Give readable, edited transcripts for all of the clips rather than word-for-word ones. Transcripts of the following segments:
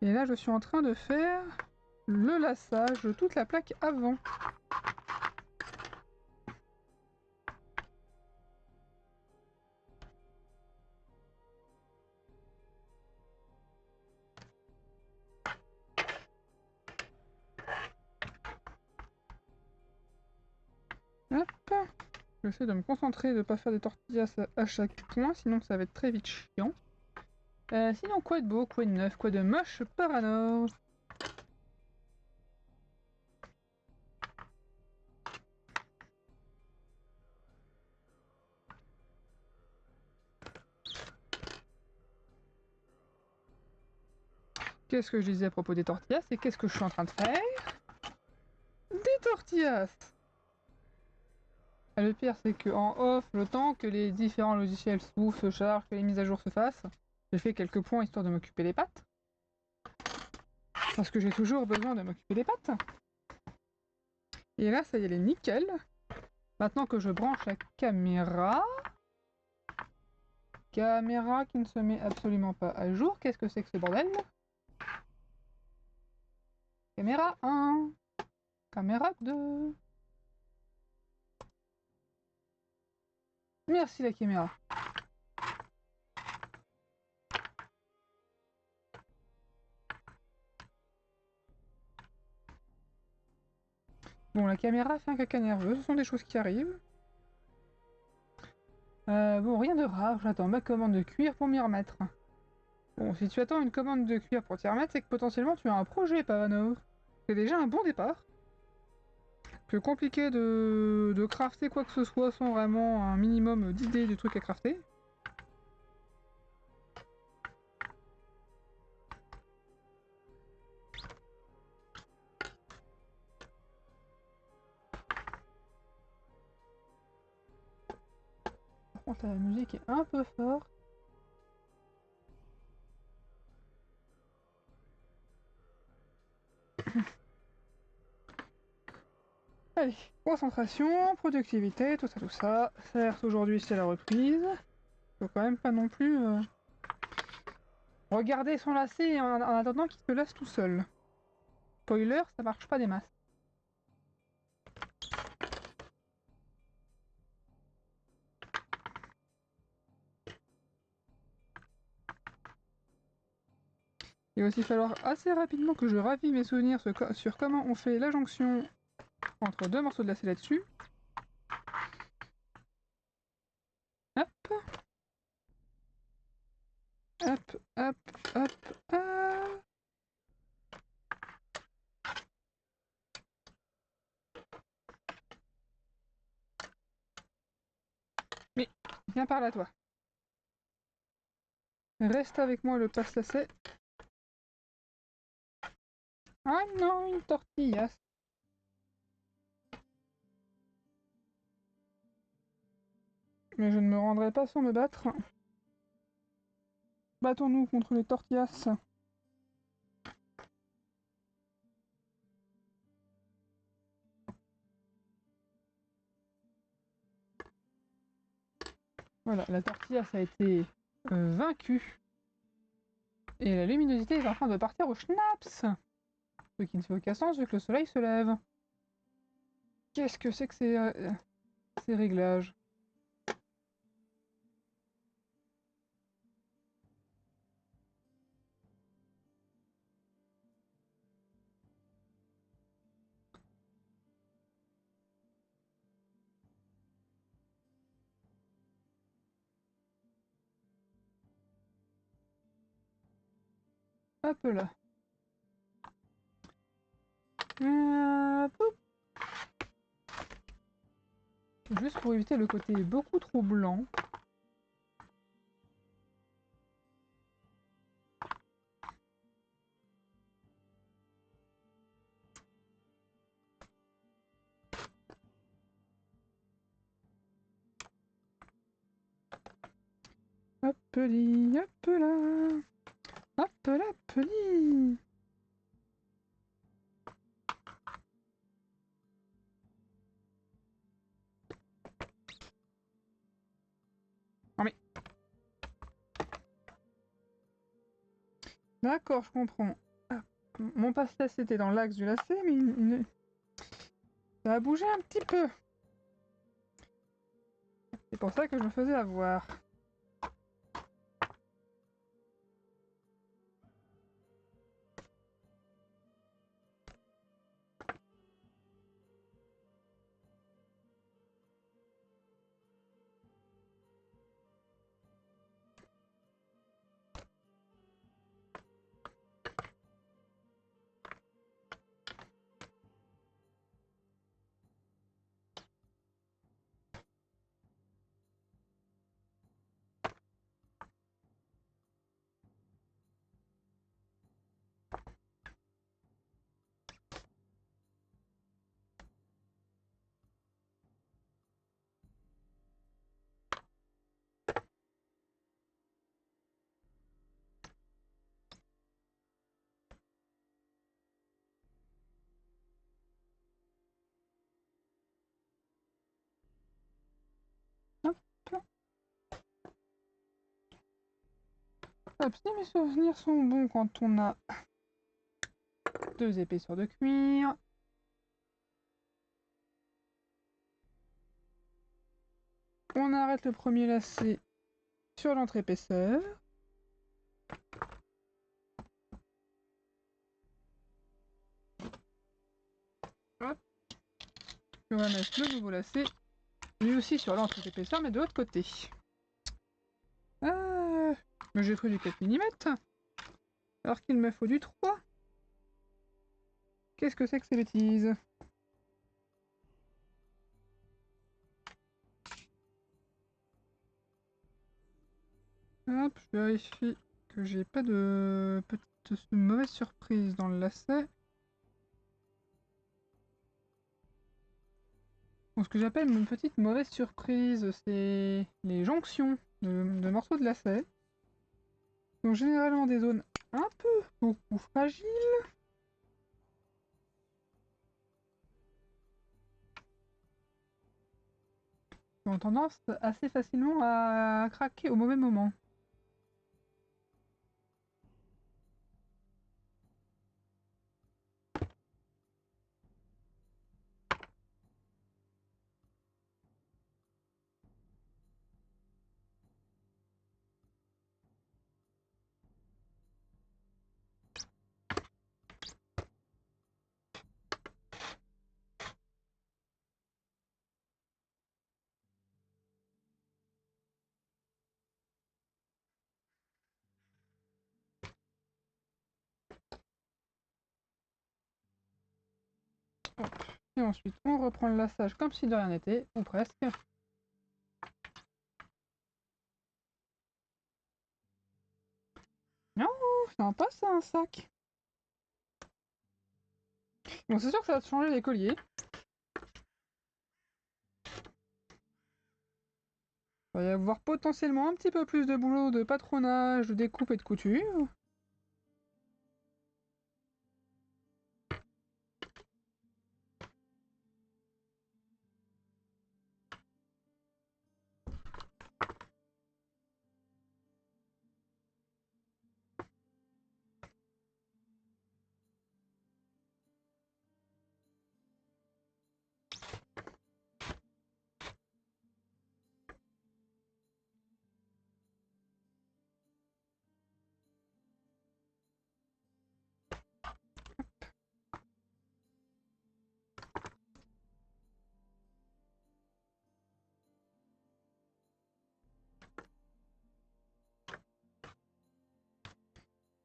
Et là, je suis en train de faire le lassage de toute la plaque avant. Hop. J'essaie de me concentrer, de ne pas faire des tortillas à chaque point, sinon ça va être très vite chiant. Sinon, quoi de beau, quoi de neuf, quoi de moche, Paranor? Qu'est-ce que je disais à propos des tortillas et qu'est-ce que je suis en train de faire? Des tortillas! Le pire, c'est qu'en off, le temps que les différents logiciels s'ouvrent, se chargent, que les mises à jour se fassent, j'ai fait quelques points histoire de m'occuper des pattes. Parce que j'ai toujours besoin de m'occuper des pattes. Et là, ça y est, elle est nickel. Maintenant que je branche la caméra... Caméra qui ne se met absolument pas à jour. Qu'est-ce que c'est que ce bordel? Caméra 1. Caméra 2. Merci la caméra. Bon, la caméra fait un caca nerveux, ce sont des choses qui arrivent. Bon, rien de rare, j'attends ma commande de cuir pour m'y remettre. Bon, si tu attends une commande de cuir pour t'y remettre, c'est que potentiellement tu as un projet, Pavanov. C'est déjà un bon départ. Plus compliqué de crafter quoi que ce soit sans vraiment un minimum d'idées de trucs à crafter. Par contre, la musique est un peu forte. Allez, concentration, productivité, tout ça, tout ça. Certes, aujourd'hui c'est la reprise. Faut quand même pas non plus regarder son lacet en attendant qu'il se lasse tout seul. Spoiler, ça marche pas des masses. Il va aussi falloir assez rapidement que je ravive mes souvenirs sur comment on fait la jonction entre deux morceaux de lacet là-dessus. Hop. Hop, hop, hop, hop. Mais, viens par là, toi. Reste avec moi le passe-lacet. Ah non, une tortillasse. Mais je ne me rendrai pas sans me battre. Battons-nous contre les tortillas. Voilà, la tortillasse a été vaincue. Et la luminosité est en train de partir au schnaps. Ce qui ne fait aucun sens vu que le soleil se lève. Qu'est-ce que c'est que ces réglages? Hop là. Poup. Juste pour éviter le côté beaucoup trop blanc. Hop li, hop là. Hop là, peli. Non mais... D'accord, je comprends. mon passe-lacet était dans l'axe du lacet, mais ça a bougé un petit peu. C'est pour ça que je me faisais avoir. Hop. Hop, si mes souvenirs sont bons quand on a 2 épaisseurs de cuir. On arrête le premier lacet sur l'entre-épaisseur. Hop. On va mettre le nouveau lacet, lui aussi sur l'entre-épaisseur, mais de l'autre côté. Mais j'ai pris du 4 mm, alors qu'il me faut du 3. Qu'est-ce que c'est que ces bêtises? Hop, je vérifie que j'ai pas de petite mauvaise surprise dans le lacet. Bon, ce que j'appelle une petite mauvaise surprise, c'est les jonctions de morceaux de lacet. Donc généralement des zones un peu beaucoup fragiles. Qui ont tendance assez facilement à craquer au mauvais moment. Hop. Et ensuite on reprend le laçage comme si de rien n'était, ou presque. Non, sympa ça un sac. Bon, c'est sûr que ça va te changer les colliers. Il va y avoir potentiellement un petit peu plus de boulot de patronage, de découpe et de couture.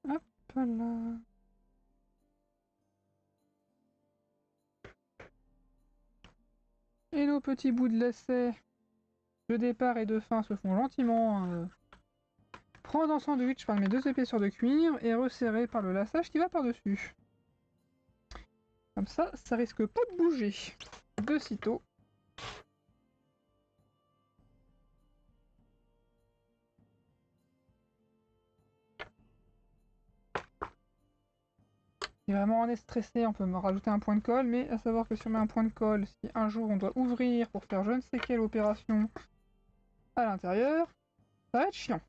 Hop là. Et nos petits bouts de lacet de départ et de fin se font gentiment prendre en sandwich par mes 2 épaisseurs de cuir et resserrer par le laçage qui va par-dessus. Comme ça risque pas de bouger de sitôt. Si vraiment on est stressé, on peut me rajouter un point de colle, mais à savoir que si on met un point de colle, si un jour on doit ouvrir pour faire je ne sais quelle opération à l'intérieur, ça va être chiant.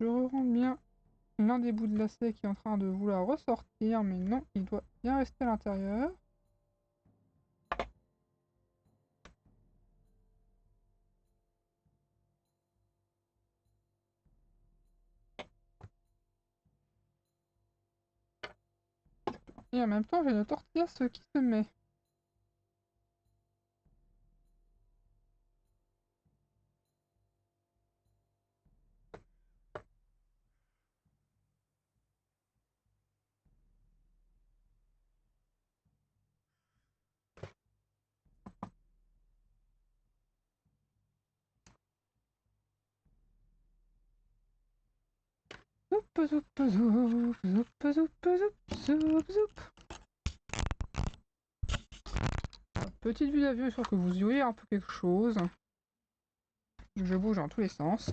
Je re-rentre bien l'un des bouts de lacet qui est en train de vouloir ressortir, mais non, il doit bien rester à l'intérieur. Et en même temps, j'ai une tortillasse qui se met. Zoup, zoup, zoup, zoup, zoup, zoup, zoup, zoup. Petite vue d'avion, histoire que vous y voyez un peu quelque chose. Je bouge dans tous les sens.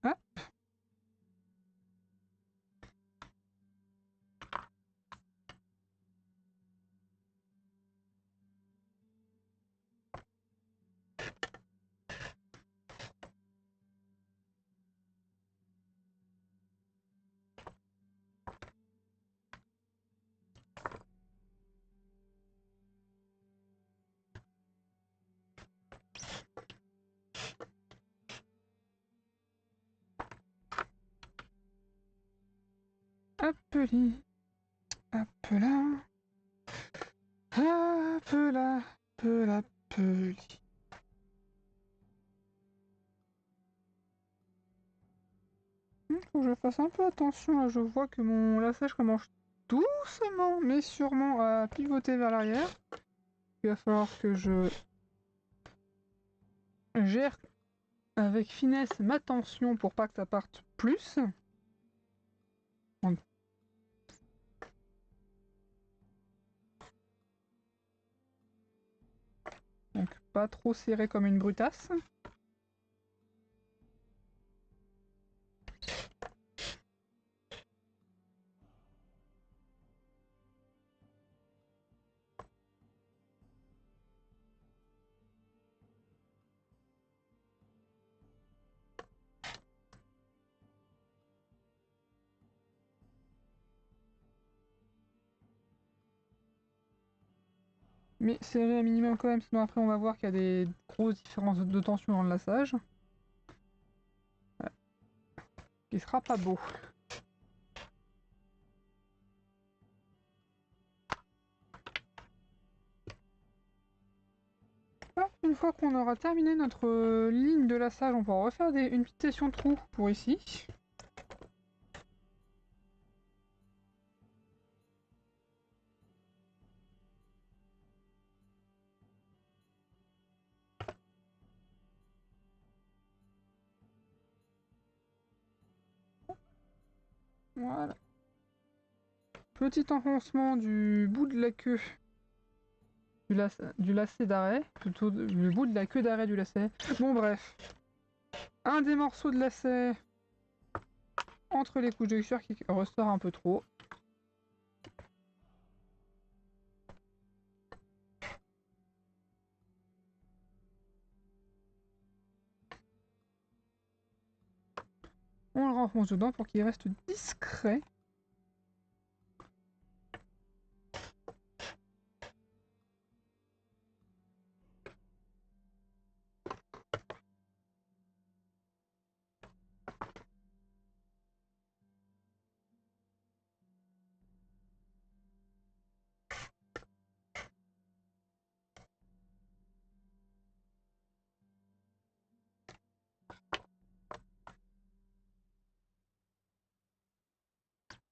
Hop. Appeli. Appela. Appela. Appela. Appeli. Faut que je fasse un peu attention là, je vois que mon lassage commence doucement mais sûrement à pivoter vers l'arrière. Il va falloir que je gère avec finesse ma tension pour pas que ça parte plus. Donc pas trop serré comme une brutasse. Mais serré à minimum quand même, sinon après on va voir qu'il y a des grosses différences de tension dans le lassage. Qui sera pas beau. Alors, une fois qu'on aura terminé notre ligne de lassage, on pourra refaire une petite session trou pour ici. Voilà. Petit enfoncement du bout de la queue du lacet d'arrêt, plutôt du bout de la queue d'arrêt du lacet. Bon bref, un des morceaux de lacet entre les couches de cuir qui ressort un peu trop. On le renfonce dedans pour qu'il reste discret.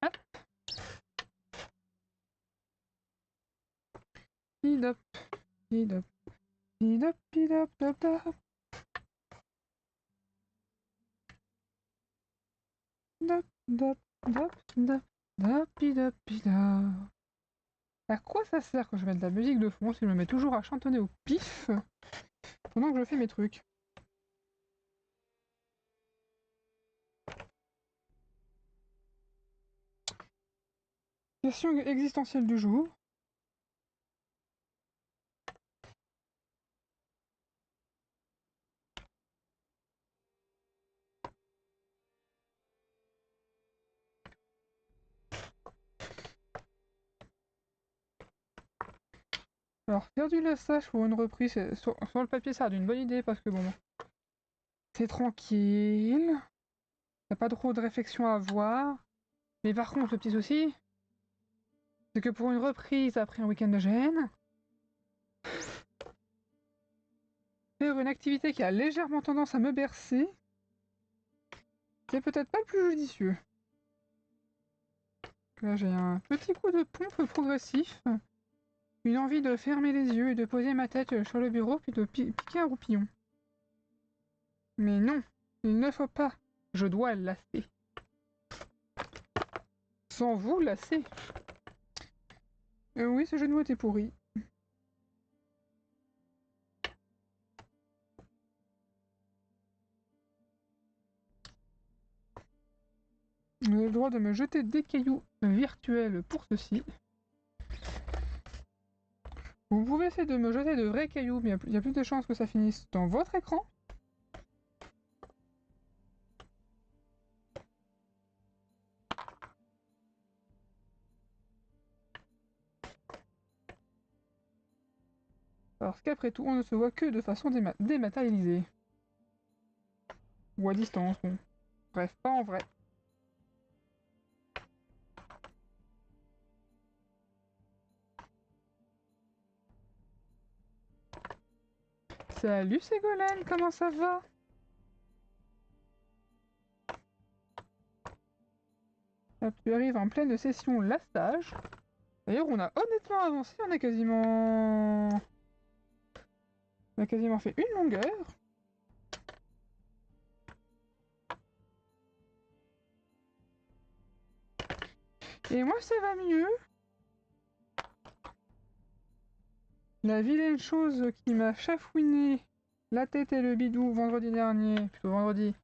Hop. Pidop, pidop, pidop, pidop, dop, dop. Dop, dop, dop, dop, dop, pidop, pidop. À quoi ça sert quand je mets de la musique de fond si je me mets toujours à chantonner au pif pendant que je fais mes trucs? Question existentielle du jour. Alors, faire du lassage pour une reprise, sur le papier, ça a d'une bonne idée parce que bon, c'est tranquille. T'as pas trop de réflexion à avoir. Mais par contre, le petit souci, c'est que pour une reprise après un week-end de gêne, faire une activité qui a légèrement tendance à me bercer, c'est peut-être pas le plus judicieux. Là, j'ai un petit coup de pompe progressif, une envie de fermer les yeux et de poser ma tête sur le bureau puis de piquer un roupillon. Mais non, il ne faut pas. Je dois le lasser. Sans vous lasser. Oui, ce genou était pourri. Vous avez le droit de me jeter des cailloux virtuels pour ceci. Vous pouvez essayer de me jeter de vrais cailloux, mais il y a plus de chances que ça finisse dans votre écran. Parce qu'après tout, on ne se voit que de façon dématérialisée. Ou à distance, bon. Bref, pas en vrai. Salut Ségolène, comment ça va? Hop, tu arrives en pleine session lastage. D'ailleurs, on a honnêtement avancé, on a quasiment... On a quasiment fait une longueur. Et moi, ça va mieux. La vilaine chose qui m'a chafouiné la tête et le bidou vendredi dernier, plutôt vendredi,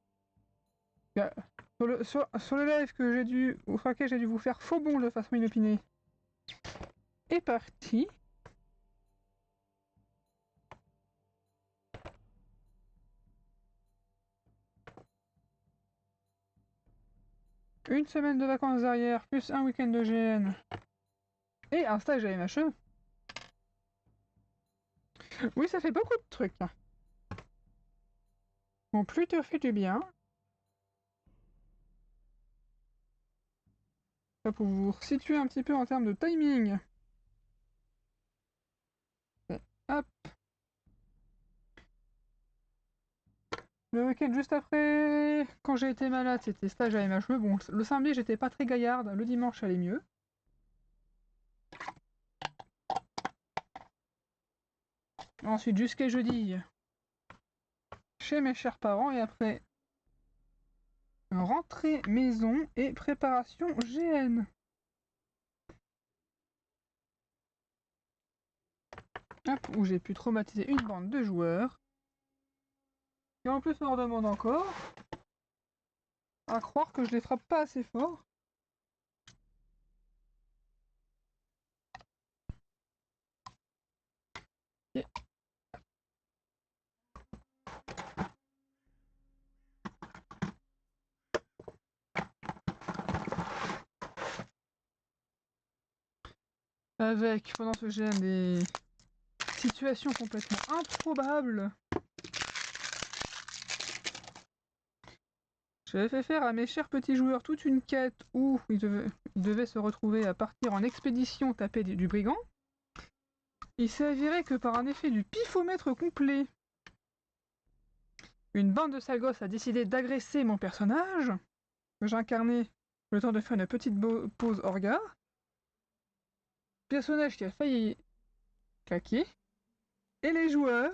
sur le live que j'ai dû, sur lequel j'ai dû vous faire faux bond de façon inopinée, est parti. Une semaine de vacances derrière, plus un week-end de GN, et un stage à MHE. Oui, ça fait beaucoup de trucs. Bon, plutôt fait du bien. Ça pour vous situer un petit peu en termes de timing. Hop. Le week-end juste après, quand j'ai été malade, c'était stage à MHE. Bon, le samedi, j'étais pas très gaillarde. Le dimanche, ça allait mieux. Ensuite, jusqu'à jeudi, chez mes chers parents. Et après, rentrée maison et préparation GN. Hop, où j'ai pu traumatiser une bande de joueurs. Et en plus, on leur demande encore. À croire que je les frappe pas assez fort. Et... Avec, pendant ce GN, des situations complètement improbables. J'avais fait faire à mes chers petits joueurs toute une quête où ils devaient se retrouver à partir en expédition taper du brigand. Il s'est avéré que par un effet du pifomètre complet, une bande de sales gosses a décidé d'agresser mon personnage, que j'incarnais le temps de faire une petite pause orga. Personnage qui a failli claquer. Et les joueurs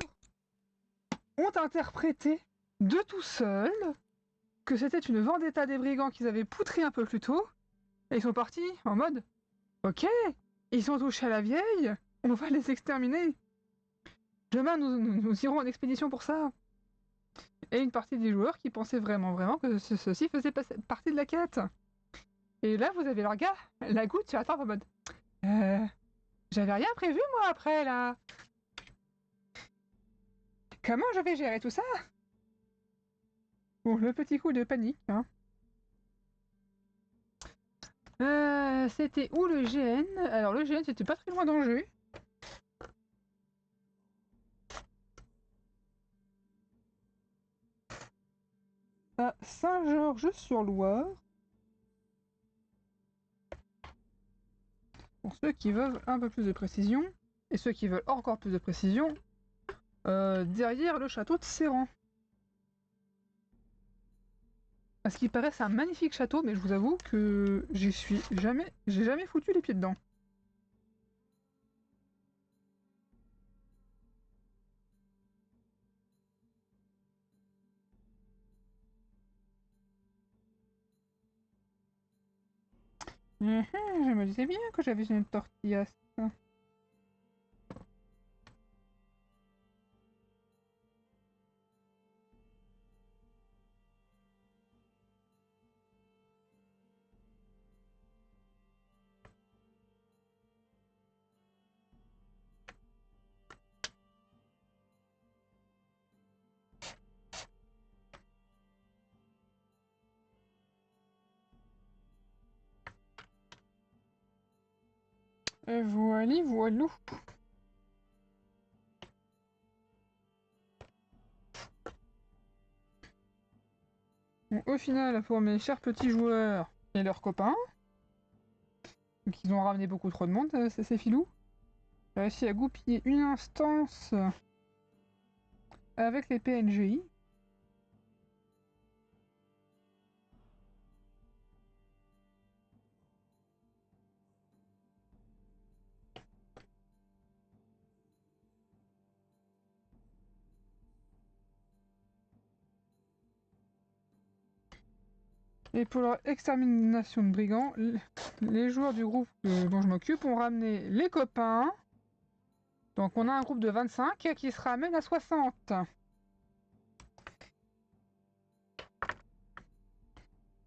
ont interprété de tout seuls que c'était une vendetta des brigands qu'ils avaient poutré un peu plus tôt. Et ils sont partis en mode ok, ils ont touché à la vieille, on va les exterminer. Demain, nous irons en expédition pour ça. Et une partie des joueurs qui pensaient vraiment que ceci faisait partie de la quête. Et là, vous avez leur gars, la goutte sur la table en mode j'avais rien prévu moi après là. Comment je vais gérer tout ça? Bon, le petit coup de panique, hein. C'était où le GN? Alors le GN c'était pas très loin d'Angers. à Saint-Georges-sur-Loire. Pour ceux qui veulent un peu plus de précision, et ceux qui veulent encore plus de précision, derrière le château de Serran. À ce qui paraît, c'est un magnifique château, mais je vous avoue que j'ai jamais foutu les pieds dedans. Je me disais bien que j'avais une tortillasse. Voili, voilou. Bon, au final, pour mes chers petits joueurs et leurs copains, donc ils ont ramené beaucoup trop de monde, ces filous, j'ai réussi à goupiller une instance avec les PNGI. Et pour leur extermination de brigands, les joueurs du groupe dont je m'occupe ont ramené les copains. Donc on a un groupe de 25 qui se ramène à 60.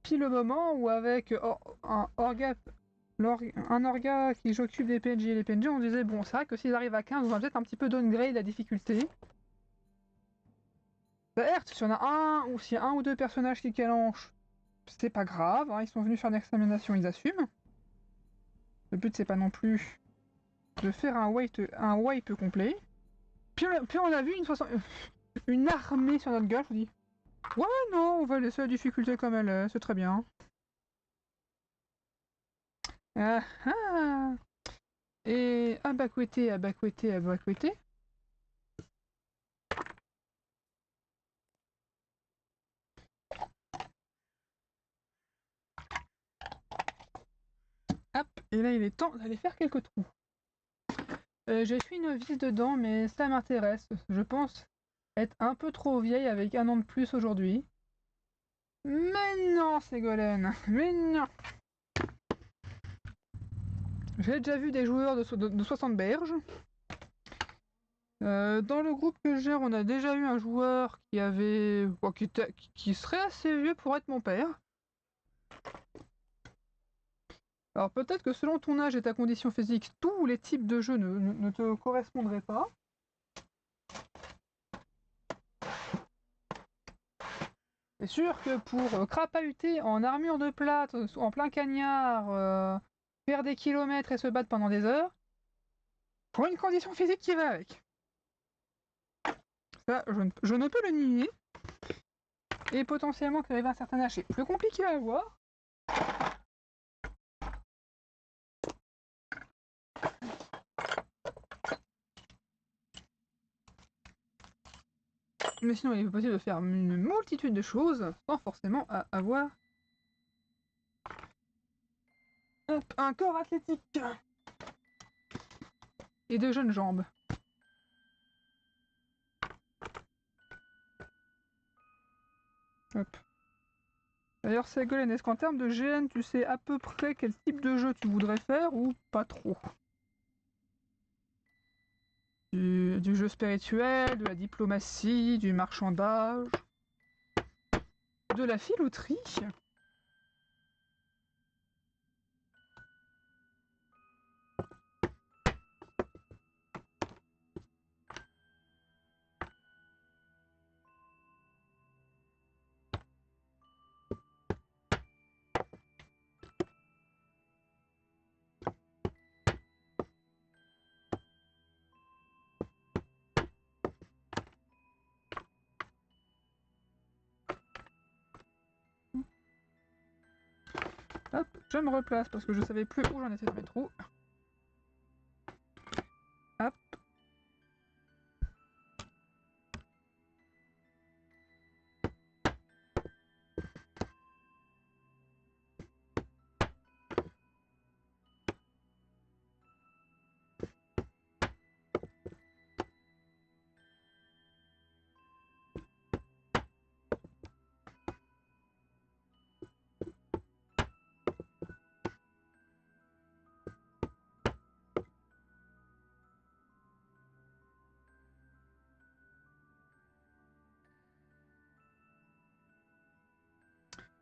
Puis le moment où avec un orga qui s'occupe des PNJ et les PNJ, on disait bon c'est vrai que s'ils arrivent à 15, on va peut-être un petit peu downgrade la difficulté. Certes, s'il y en a un ou s'il y a un ou deux personnages qui calanchent, c'est pas grave, hein, ils sont venus faire une extermination, ils assument. Le but c'est pas non plus de faire un wipe complet. Puis on a vu une armée sur notre gueule, je vous dis. Ouais non, on va laisser la difficulté comme elle est, c'est très bien. Ah ah. Et Abakwete, Abakwete, Abakwete. Hop, et là il est temps d'aller faire quelques trous. J'ai fait une vis dedans, mais ça m'intéresse. Je pense être un peu trop vieille avec un an de plus aujourd'hui. Mais non, Ségolène, mais non. J'ai déjà vu des joueurs de 60 berges. Dans le groupe que je gère, on a déjà eu un joueur qui serait assez vieux pour être mon père. Alors peut-être que selon ton âge et ta condition physique, tous les types de jeux ne te correspondraient pas. C'est sûr que pour crapahuter en armure de plate, en plein cagnard, faire des kilomètres et se battre pendant des heures, faut une condition physique qui va avec. Ça, je ne peux le nier. Et potentiellement qu'arriver à un certain âge, c'est plus compliqué à avoir. Mais sinon, il est possible de faire une multitude de choses sans forcément avoir un corps athlétique et de jeunes jambes. Hop. D'ailleurs, Ségolène, est-ce qu'en termes de GN, tu sais à peu près quel type de jeu tu voudrais faire ou pas trop? Du jeu spirituel, de la diplomatie, du marchandage, de la filouterie. Hop, je me replace parce que je savais plus où j'en étais dans mes trous. Hop.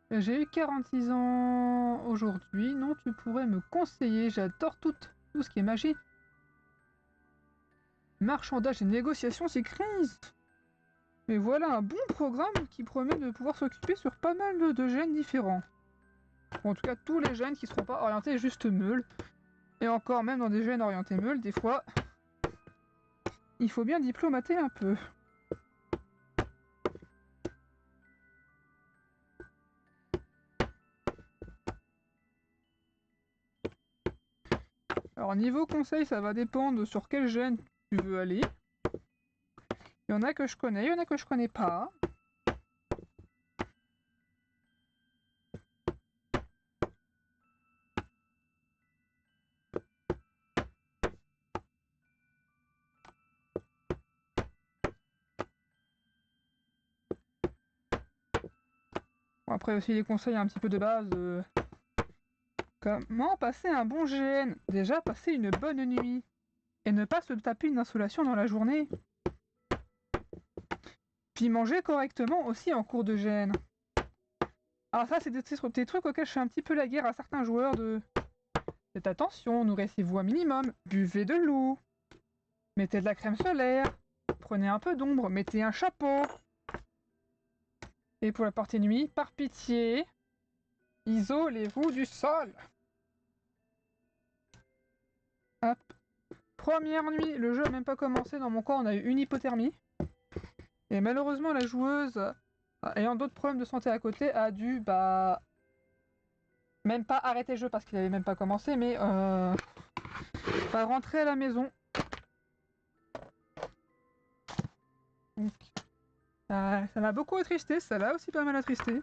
J'ai eu 46 ans aujourd'hui. Non, tu pourrais me conseiller. J'adore tout ce qui est magie. Marchandage et négociation, c'est crise. Mais voilà un bon programme qui promet de pouvoir s'occuper sur pas mal de gènes différents. Ou en tout cas, tous les gènes qui ne seront pas orientés juste meule. Et encore, même dans des gènes orientés meule, des fois, il faut bien diplomater un peu. Alors niveau conseil, ça va dépendre sur quel gène tu veux aller. Il y en a que je connais, il y en a que je connais pas. Bon, après aussi les conseils un petit peu de base. Comment passer un bon gène? Déjà passer une bonne nuit. Et ne pas se taper une insolation dans la journée. Puis manger correctement aussi en cours de gène. Alors ça, c'est des trucs auxquels je fais un petit peu la guerre à certains joueurs de... Faites attention, nourrissez-vous un minimum, buvez de l'eau, mettez de la crème solaire, prenez un peu d'ombre, mettez un chapeau. Et pour la partie nuit, par pitié, isolez-vous du sol. Hop. Première nuit, le jeu n'a même pas commencé, dans mon cas on a eu une hypothermie. Et malheureusement la joueuse, ayant d'autres problèmes de santé à côté, a dû même pas arrêter le jeu parce qu'il avait même pas commencé, mais rentrer à la maison. Donc, ça m'a beaucoup attristé, ça l'a aussi pas mal attristé.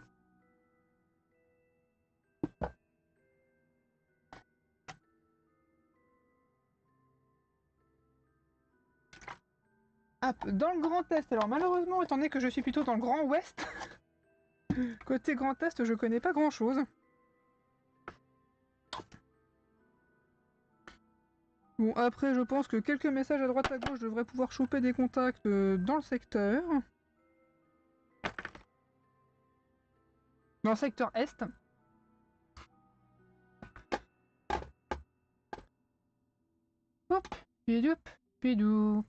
Hop, dans le Grand Est, alors malheureusement, étant donné que je suis plutôt dans le Grand Ouest, côté Grand Est, je connais pas grand chose. Bon, après, je pense que quelques messages à droite à gauche devraient pouvoir choper des contacts dans le secteur. Dans le secteur Est. Hop, pidoup, pidoup.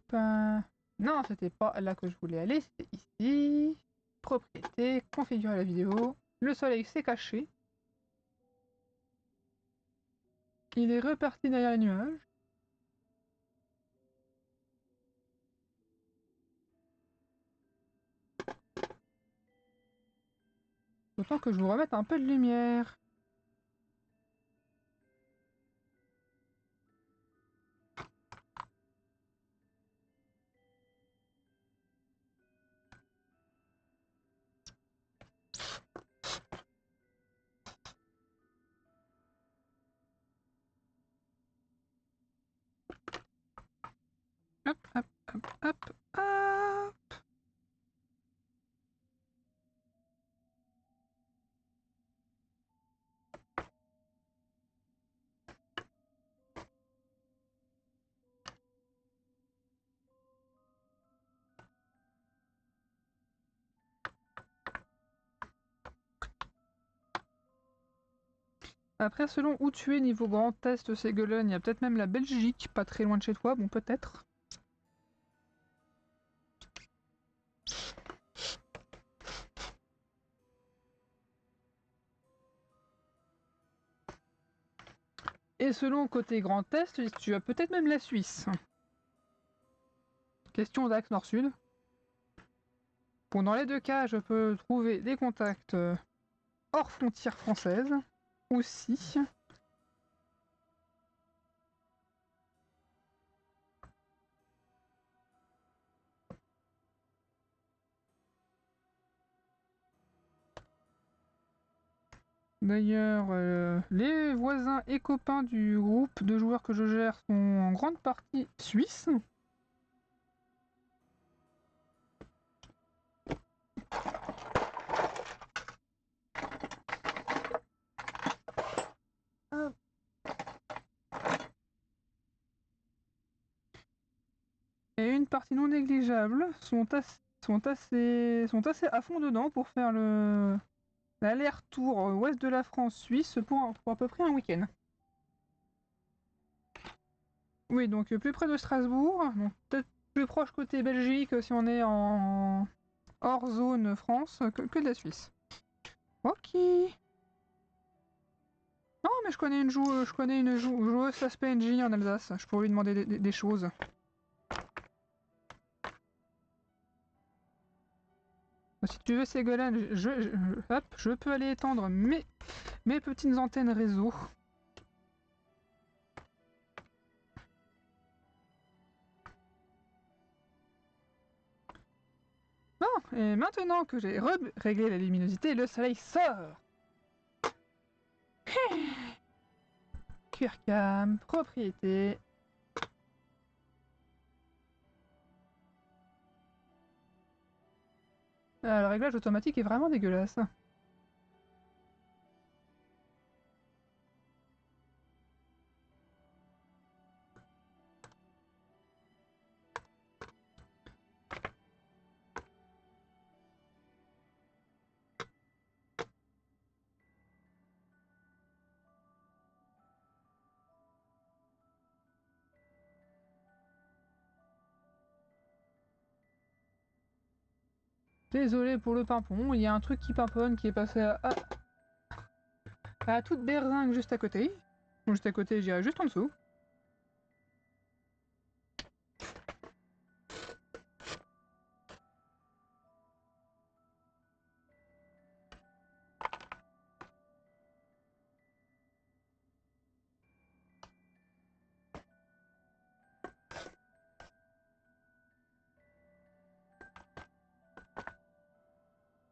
Non, c'était pas là que je voulais aller, c'était ici. Propriété, configurer la vidéo. Le soleil s'est caché. Il est reparti derrière les nuages. Autant que je vous remette un peu de lumière. Hop, hop, hop, hop, hop. Après, selon où tu es niveau Grand Est, Ségolène, il y a peut-être même la Belgique, pas très loin de chez toi, bon peut-être. Et selon côté Grand Est, tu as peut-être même la Suisse. Question d'axe nord-sud. Bon, dans les deux cas, je peux trouver des contacts hors frontières françaises. aussi. D'ailleurs, les voisins et copains du groupe de joueurs que je gère sont en grande partie suisses. Et une partie non négligeable sont assez à fond dedans pour faire l'aller-retour ouest de la France, Suisse pour à peu près un week-end. Oui, donc plus près de Strasbourg, donc peut-être plus proche côté Belgique si on est en hors zone France que de la Suisse. Ok. Non, mais je connais une joueuse Suspect NG en Alsace. Je pourrais lui demander des choses. Si tu veux, Ségolène, hop, je peux aller étendre mes petites antennes réseau. Bon, et maintenant que j'ai réglé la luminosité, le soleil sort. Cuircam, propriété. Ah, le réglage automatique est vraiment dégueulasse. Désolé pour le pimpon, il y a un truc qui pimponne qui est passé à toute berzingue juste à côté. Juste à côté, j'irai juste en dessous.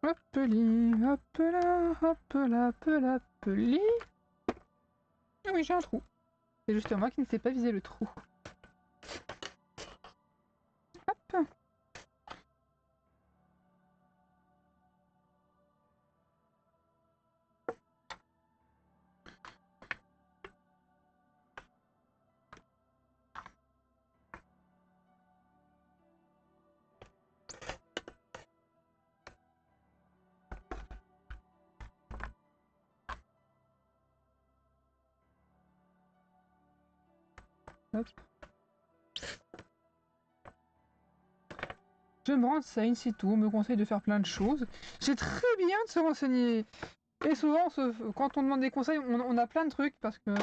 Hop-li, hop-là, hop-là, hop-là, hop-li. Ah oui, j'ai un trou. C'est juste moi qui ne sais pas viser le trou. Hop. Hop. Je me rends ça in situ, on me conseille de faire plein de choses. C'est très bien de se renseigner. Et souvent, quand on demande des conseils, on a plein de trucs parce que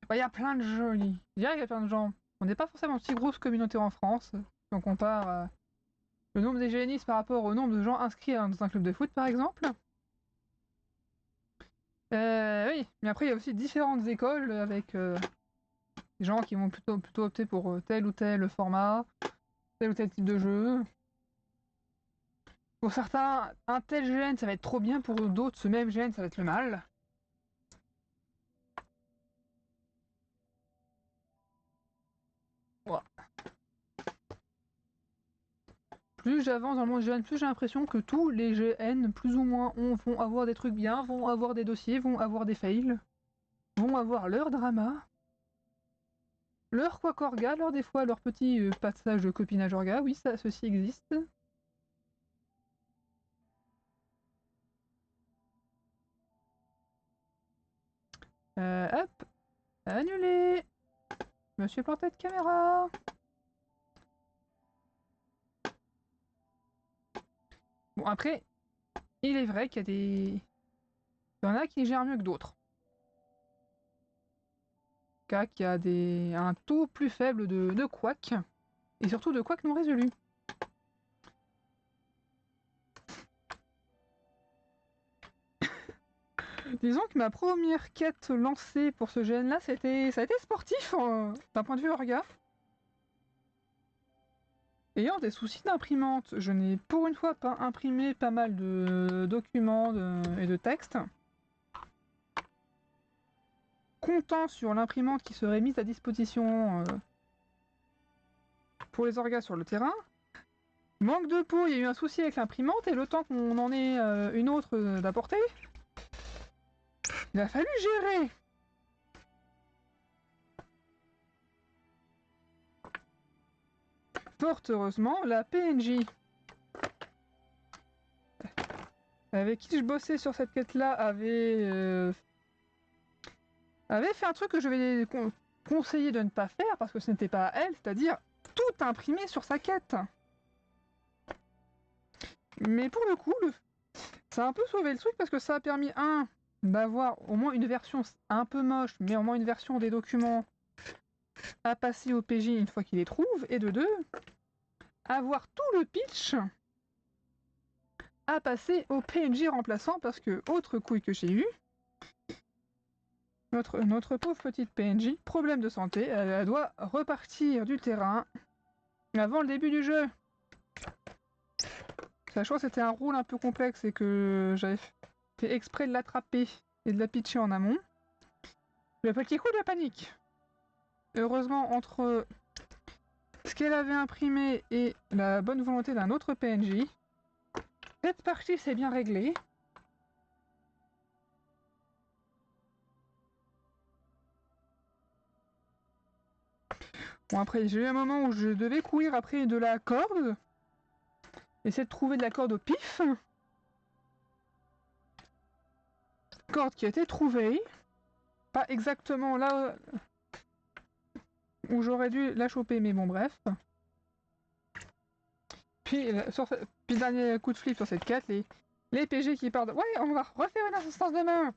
bah, y a plein de jeux. Je dirais qu'il y a plein de gens. On n'est pas forcément une si grosse communauté en France. Si on compare le nombre des GNIS par rapport au nombre de gens inscrits dans un club de foot, par exemple. Oui, mais après, il y a aussi différentes écoles avec des gens qui vont plutôt opter pour tel ou tel format, tel ou tel type de jeu. Pour certains, un tel gène, ça va être trop bien, pour d'autres, ce même gène, ça va être le mal. Voilà. Plus j'avance dans le monde GN, plus j'ai l'impression que tous les GN, plus ou moins, vont avoir des trucs bien, vont avoir des dossiers, vont avoir des fails, vont avoir leur drama, leur quack orga, leur des fois leur petit passage de copinage orga, oui, ça, ceci existe. Hop, annulé. Je me suis planté de caméra. Bon, après, il est vrai qu'il y a des... Il y en a qui gèrent mieux que d'autres. Qui a un taux plus faible de couac, et surtout de couac non résolu. Disons que ma première quête lancée pour ce GN là, ça a été sportif d'un point de vue orga. Ayant des soucis d'imprimante, je n'ai pour une fois pas imprimé pas mal de documents et de textes. Comptant sur l'imprimante qui serait mise à disposition pour les orgas sur le terrain. Manque de peau, il y a eu un souci avec l'imprimante et le temps qu'on en ait une autre d'apporter, il a fallu gérer. Fort heureusement, la PNJ avec qui je bossais sur cette quête-là avait fait un truc que je vais conseiller de ne pas faire parce que ce n'était pas à elle, c'est-à-dire tout imprimer sur sa quête. Mais pour le coup, ça a un peu sauvé le truc parce que ça a permis, d'avoir au moins une version un peu moche, mais au moins une version des documents à passer au PJ une fois qu'il les trouve, et de deux, avoir tout le pitch à passer au PNJ remplaçant parce que, autre couille que j'ai eu, notre pauvre petite PNJ, problème de santé, elle doit repartir du terrain avant le début du jeu. Sachant que c'était un rôle un peu complexe et que j'avais fait exprès de l'attraper et de la pitcher en amont. Le petit coup de panique. Heureusement, entre ce qu'elle avait imprimé et la bonne volonté d'un autre PNJ, cette partie s'est bien réglée. Bon, après, j'ai eu un moment où je devais courir après de la corde. Essayer de trouver de la corde au pif. Corde qui a été trouvée. Pas exactement là où j'aurais dû la choper, mais bon, bref. Puis, dernier coup de flip sur cette quête, les PG qui partent. Ouais, on va refaire une instance de main.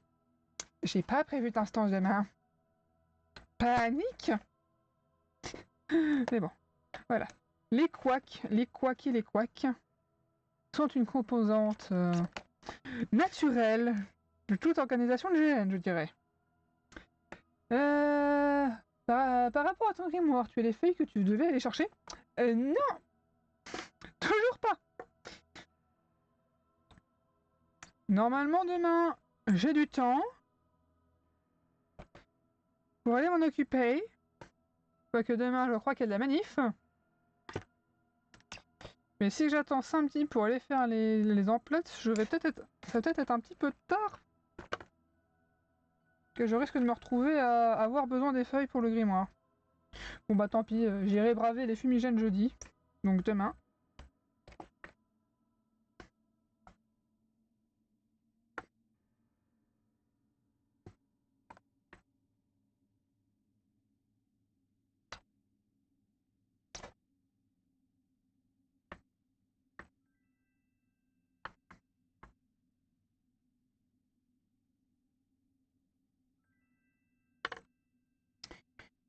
J'ai pas prévu d'instance de main. Panique. Mais bon, voilà. Les couacs et les couacs sont une composante naturelle de toute organisation de GN, je dirais. Par rapport à ton grimoire, tu as les feuilles que tu devais aller chercher? Non. Toujours pas. Normalement, demain, j'ai du temps pour aller m'en occuper. Quoique demain, je crois qu'il y a de la manif. Mais si j'attends samedi pour aller faire les emplois, ça va peut-être être un petit peu tard. Que je risque de me retrouver à avoir besoin des feuilles pour le grimoire. Bon bah tant pis, j'irai braver les fumigènes jeudi. Donc demain.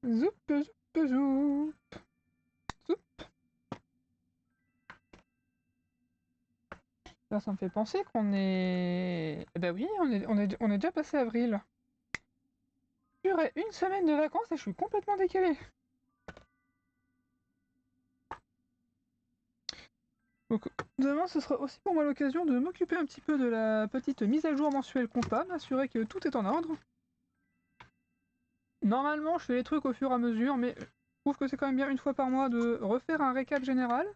Zoup, zoup, zoup. Zoup. Là, ça me fait penser qu'on est... Eh ben oui, on est déjà passé avril. J'aurai une semaine de vacances et je suis complètement décalé. Donc demain, ce sera aussi pour moi l'occasion de m'occuper un petit peu de la petite mise à jour mensuelle compta, m'assurer que tout est en ordre. Normalement, je fais les trucs au fur et à mesure, mais je trouve que c'est quand même bien une fois par mois de refaire un récap général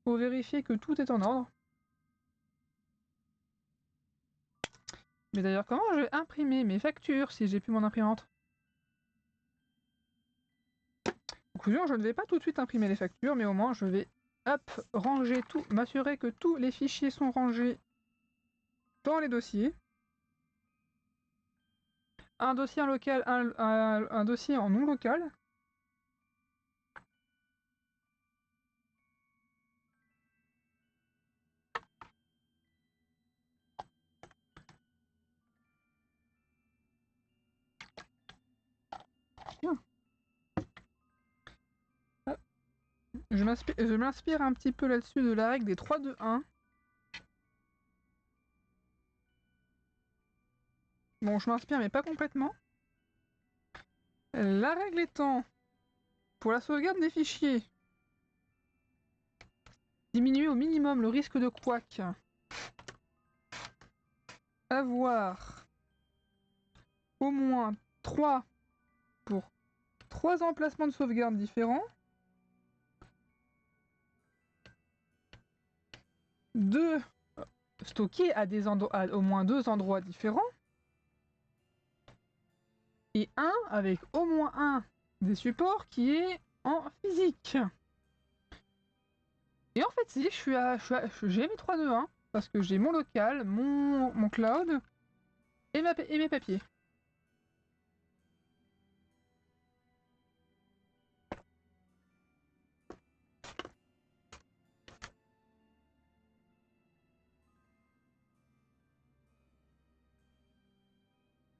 pour vérifier que tout est en ordre. Mais d'ailleurs, comment je vais imprimer mes factures si j'ai plus mon imprimante? Conclusion, je ne vais pas tout de suite imprimer les factures, mais au moins je vais, hop, ranger tout, m'assurer que tous les fichiers sont rangés dans les dossiers. Un dossier en local, un dossier en non local. Bien. Je m'inspire un petit peu là-dessus de la règle des 3-2-1. Bon, je m'inspire, mais pas complètement. La règle étant, pour la sauvegarde des fichiers, diminuer au minimum le risque de couac. Avoir au moins 3 pour 3 emplacements de sauvegarde différents. 2 stockés à au moins 2 endroits différents. Et 1 avec au moins un des supports qui est en physique. Et en fait, si, j'ai mes 3-2-1, hein, parce que j'ai mon local, mon cloud et mes papiers.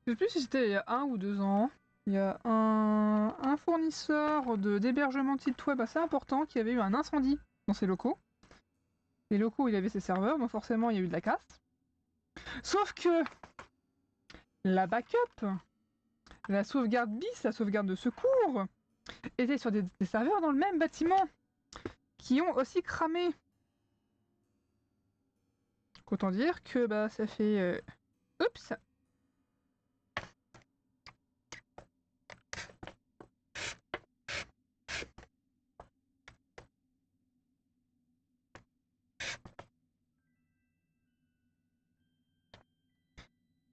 Je sais plus si c'était il y a 1 ou 2 ans. Il y a un fournisseur d'hébergement de site web assez important qui avait eu un incendie dans ses locaux. Les locaux où il avait ses serveurs, donc forcément il y a eu de la casse. Sauf que la backup, la sauvegarde bis, la sauvegarde de secours, était sur des serveurs dans le même bâtiment qui ont aussi cramé. Autant dire que bah ça fait... Oups.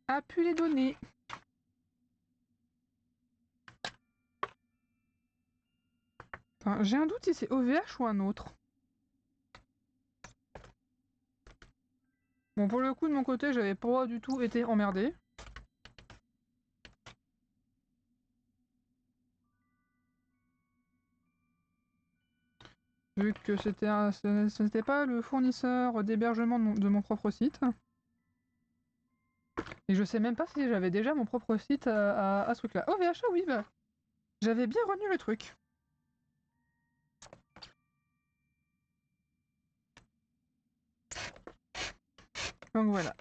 A pu les donner. Enfin, j'ai un doute si c'est OVH ou un autre. Bon, pour le coup, de mon côté, j'avais pas du tout été emmerdé. Vu que ce n'était pas le fournisseur d'hébergement de mon propre site. Et je sais même pas si j'avais déjà mon propre site à ce truc-là. OVH, oui, bah. J'avais bien retenu le truc. Donc voilà.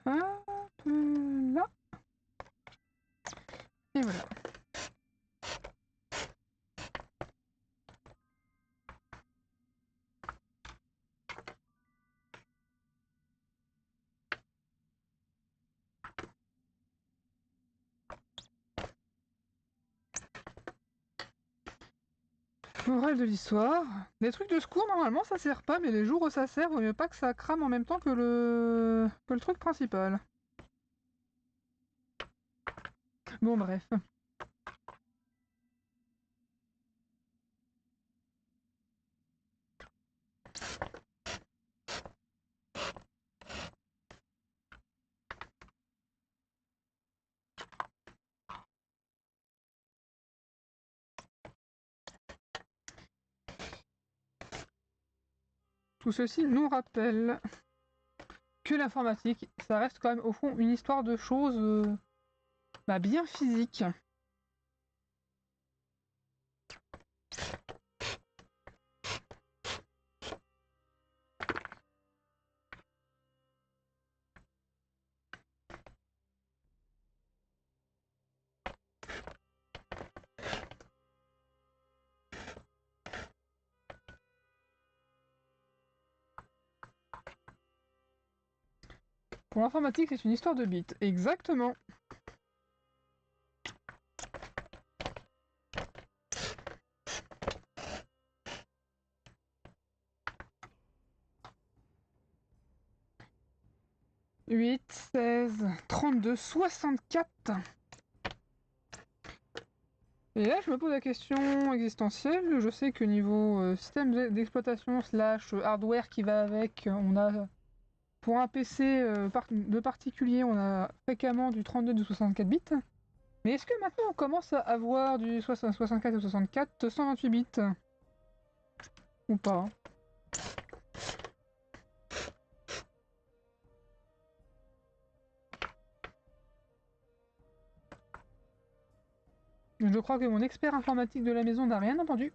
Hop là. Et voilà. Morale de l'histoire. Des trucs de secours, normalement, ça sert pas, mais les jours où ça sert, vaut mieux pas que ça crame en même temps que le truc principal. Bon, bref. Tout ceci nous rappelle que l'informatique, ça reste quand même au fond une histoire de choses bien physiques. Pour l'informatique, c'est une histoire de bits. Exactement. « 8, 16, 32, 64. Et là, je me pose la question existentielle. Je sais que niveau système d'exploitation slash hardware qui va avec, on a, pour un PC de particulier, on a fréquemment du 32 du 64 bits. Mais est-ce que maintenant on commence à avoir du 64 ou 64 128 bits? Ou pas? Je crois que mon expert informatique de la maison n'a rien entendu.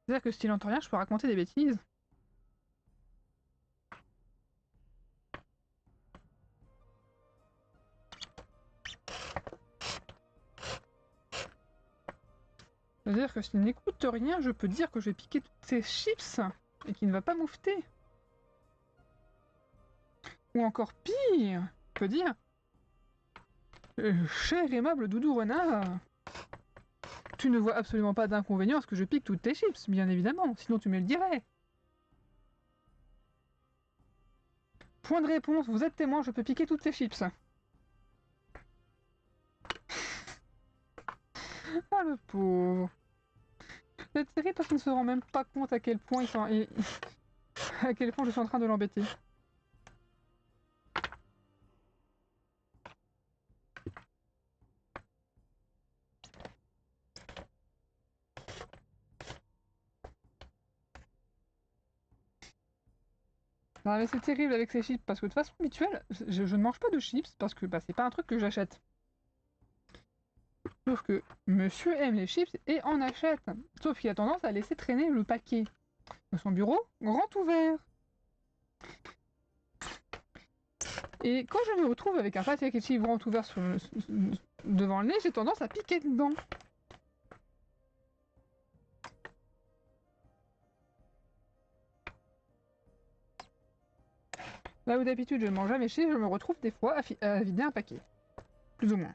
C'est-à-dire que s'il n'entend rien, je peux raconter des bêtises. C'est-à-dire que s'il n'écoute rien, je peux dire que je vais piquer toutes ces chips et qu'il ne va pas moufter. Ou encore pire, je peux dire cher aimable doudou renard, tu ne vois absolument pas d'inconvénient à ce que je pique toutes tes chips, bien évidemment, sinon tu me le dirais. Point de réponse, vous êtes témoin, je peux piquer toutes ces chips. Ah le pauvre. C'est terrible parce qu'il ne se rend même pas compte à quel point à quel point je suis en train de l'embêter. Ah mais c'est terrible avec ces chips parce que de façon habituelle, je ne mange pas de chips parce que bah, c'est pas un truc que j'achète. Sauf que monsieur aime les chips et en achète. Sauf qu'il a tendance à laisser traîner le paquet de son bureau grand ouvert. Et quand je me retrouve avec un paquet de chips grand ouvert devant le nez, j'ai tendance à piquer dedans. Là où d'habitude je ne mange jamais chips, je me retrouve des fois à vider un paquet. Plus ou moins.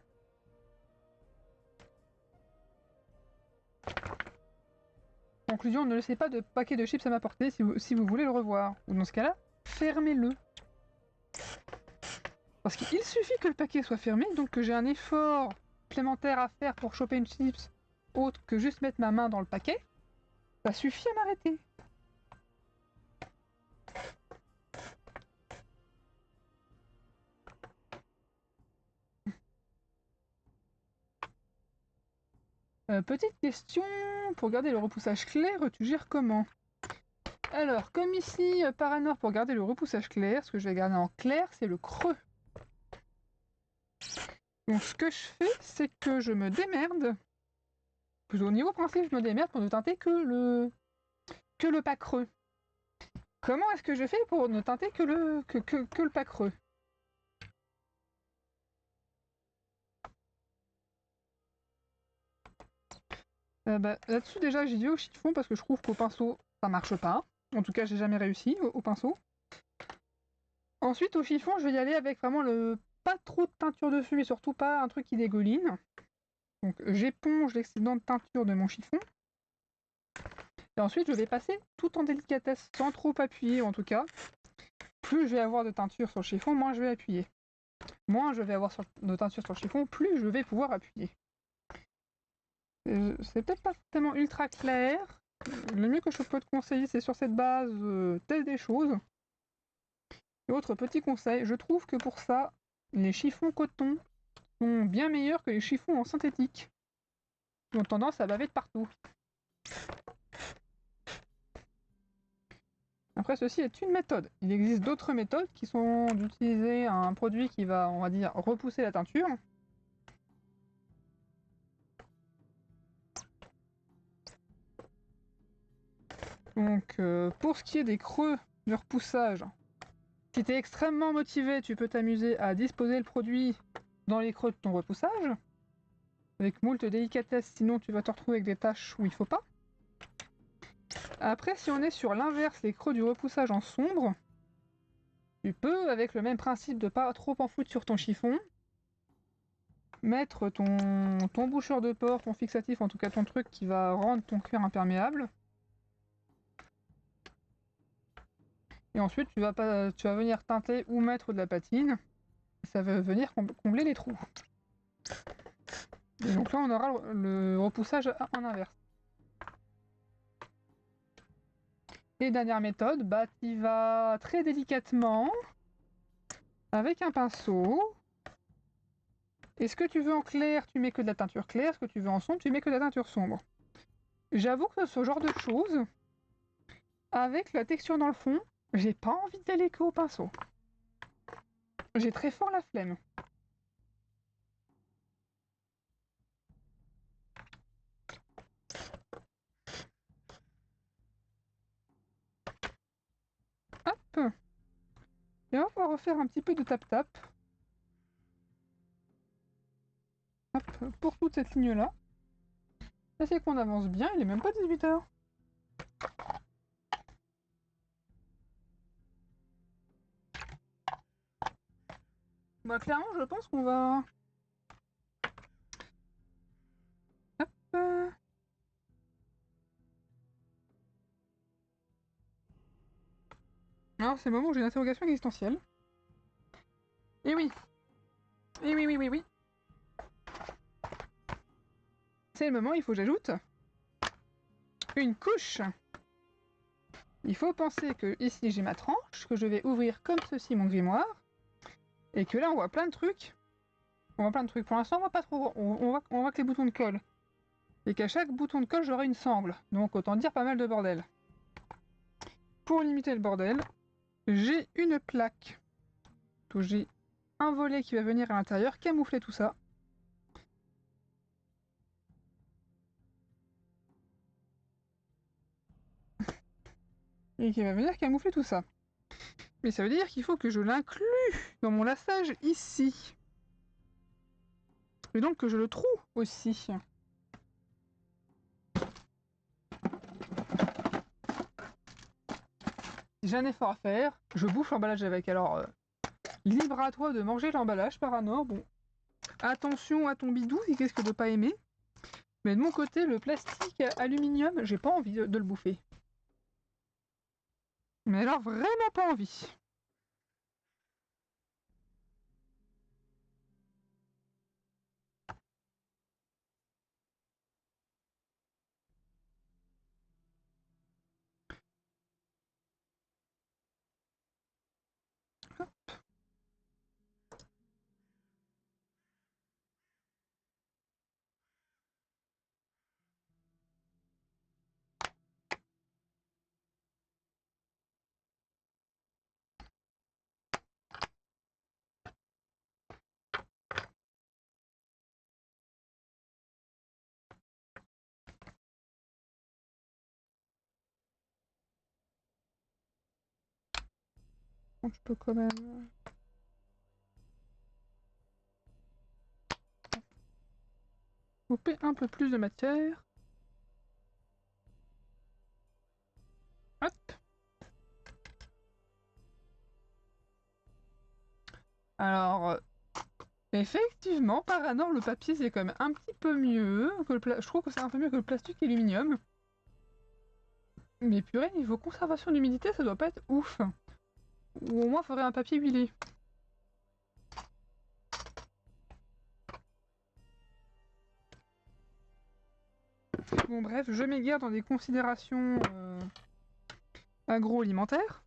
Conclusion, ne laissez pas de paquet de chips à m'apporter si vous voulez le revoir. Ou dans ce cas-là, fermez-le. Parce qu'il suffit que le paquet soit fermé, donc que j'ai un effort supplémentaire à faire pour choper une chips autre que juste mettre ma main dans le paquet, ça suffit à m'arrêter. Petite question, pour garder le repoussage clair, tu gères comment? Alors, comme ici, Paranor, pour garder le repoussage clair, ce que je vais garder en clair, c'est le creux. Donc ce que je fais, c'est que je me démerde. Au niveau principe, je me démerde pour ne teinter que le pas creux. Comment est-ce que je fais pour ne teinter que le pas creux? Bah, là-dessus, déjà, j'ai dit au chiffon parce que je trouve qu'au pinceau, ça marche pas. En tout cas, j'ai jamais réussi au pinceau. Ensuite, au chiffon, je vais y aller avec vraiment pas trop de teinture dessus, mais surtout pas un truc qui dégouline. Donc, j'éponge l'excédent de teinture de mon chiffon. Et ensuite, je vais passer tout en délicatesse, sans trop appuyer en tout cas. Plus je vais avoir de teinture sur le chiffon, moins je vais appuyer. Moins je vais avoir de teinture sur le chiffon, plus je vais pouvoir appuyer. C'est peut-être pas tellement ultra clair. Le mieux que je peux te conseiller, c'est sur cette base, telle des choses. Et autre petit conseil, je trouve que pour ça, les chiffons coton sont bien meilleurs que les chiffons en synthétique, qui ont tendance à baver de partout. Après, ceci est une méthode. Il existe d'autres méthodes qui sont d'utiliser un produit qui va, on va dire, repousser la teinture. Donc, pour ce qui est des creux de repoussage, si tu es extrêmement motivé, tu peux t'amuser à disposer le produit dans les creux de ton repoussage, avec moult délicatesse, sinon tu vas te retrouver avec des taches où il faut pas. Après, si on est sur l'inverse, les creux du repoussage en sombre, tu peux, avec le même principe de pas trop en foutre sur ton chiffon, mettre ton boucheur de port, ton fixatif, en tout cas ton truc qui va rendre ton cuir imperméable. Et ensuite, tu vas venir teinter ou mettre de la patine. Ça va venir combler les trous. Et donc là, on aura le repoussage en inverse. Et dernière méthode, bah tu vas très délicatement, avec un pinceau. Et ce que tu veux en clair, tu mets que de la teinture claire. Ce que tu veux en sombre, tu mets que de la teinture sombre. J'avoue que ce genre de choses, avec la texture dans le fond, j'ai pas envie d'aller que au pinceau. J'ai très fort la flemme. Hop. Et on va pouvoir refaire un petit peu de tap-tap. Hop, pour toute cette ligne-là. Ça c'est qu'on avance bien, il est même pas 18h. Bah clairement, je pense qu'on va... Hop. Alors c'est le moment où j'ai une interrogation existentielle. Et oui. Et oui, oui, oui, oui. C'est le moment où il faut que j'ajoute une couche. Il faut penser que ici j'ai ma tranche, que je vais ouvrir comme ceci mon grimoire, et que là on voit plein de trucs. On voit plein de trucs. Pour l'instant on voit pas trop, on voit que les boutons de colle. Et qu'à chaque bouton de colle j'aurai une sangle. Donc autant dire pas mal de bordel. Pour limiter le bordel, j'ai une plaque. Donc j'ai un volet qui va venir à l'intérieur, camoufler tout ça. Et qui va venir camoufler tout ça. Mais ça veut dire qu'il faut que je l'inclue dans mon lassage ici. Et donc que je le trouve aussi. J'ai un effort à faire, je bouffe l'emballage avec. Alors, libre à toi de manger l'emballage, Paranor. Bon, attention à ton bidou, il risque de pas aimer. Mais de mon côté, le plastique aluminium, j'ai pas envie de le bouffer. Mais alors, vraiment pas envie. Bon, je peux quand même... couper un peu plus de matière. Hop. Alors, effectivement, Paranor, le papier, c'est quand même un petit peu mieux que le je trouve que c'est un peu mieux que le plastique aluminium. Mais purée, niveau conservation d'humidité, ça doit pas être ouf. Ou au moins, il faudrait un papier huilé. Bon bref, je m'égare dans des considérations agroalimentaires.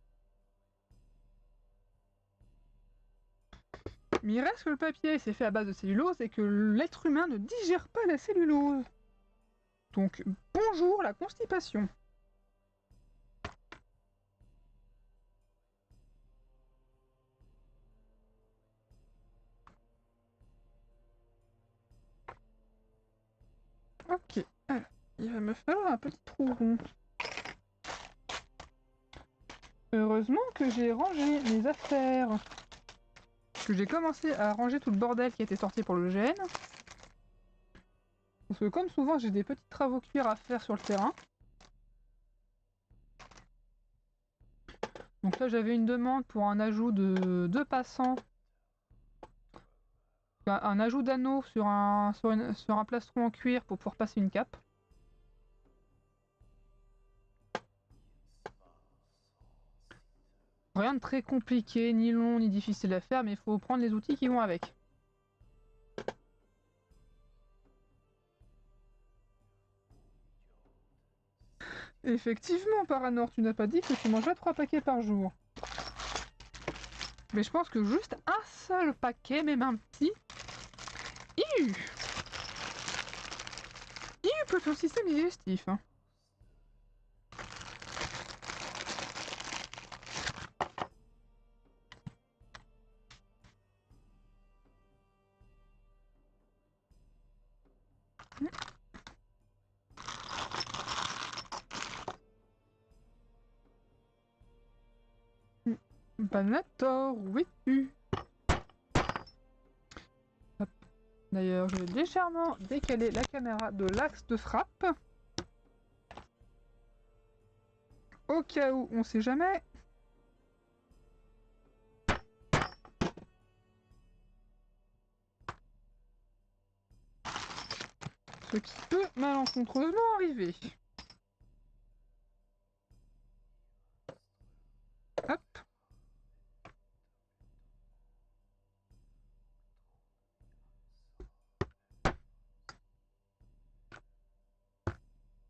Mais il reste que le papier c'est fait à base de cellulose et que l'être humain ne digère pas la cellulose. Donc bonjour la constipation. Ok, alors, il va me falloir un petit trou rond. Heureusement que j'ai rangé mes affaires. Que j'ai commencé à ranger tout le bordel qui était sorti pour le GN. Parce que comme souvent j'ai des petits travaux cuir à faire sur le terrain. Donc là j'avais une demande pour un ajout de 2 passants. Un ajout d'anneau sur un plastron en cuir pour pouvoir passer une cape. Rien de très compliqué, ni long, ni difficile à faire, mais il faut prendre les outils qui vont avec. Effectivement, Paranor, tu n'as pas dit que tu mangeais 3 paquets par jour. Mais je pense que juste un seul paquet, même un petit, peut ton système digestif. Hein. Banator, où es-tu? D'ailleurs, je vais légèrement décaler la caméra de l'axe de frappe. Au cas où, on sait jamais. Ce qui peut malencontreusement arriver.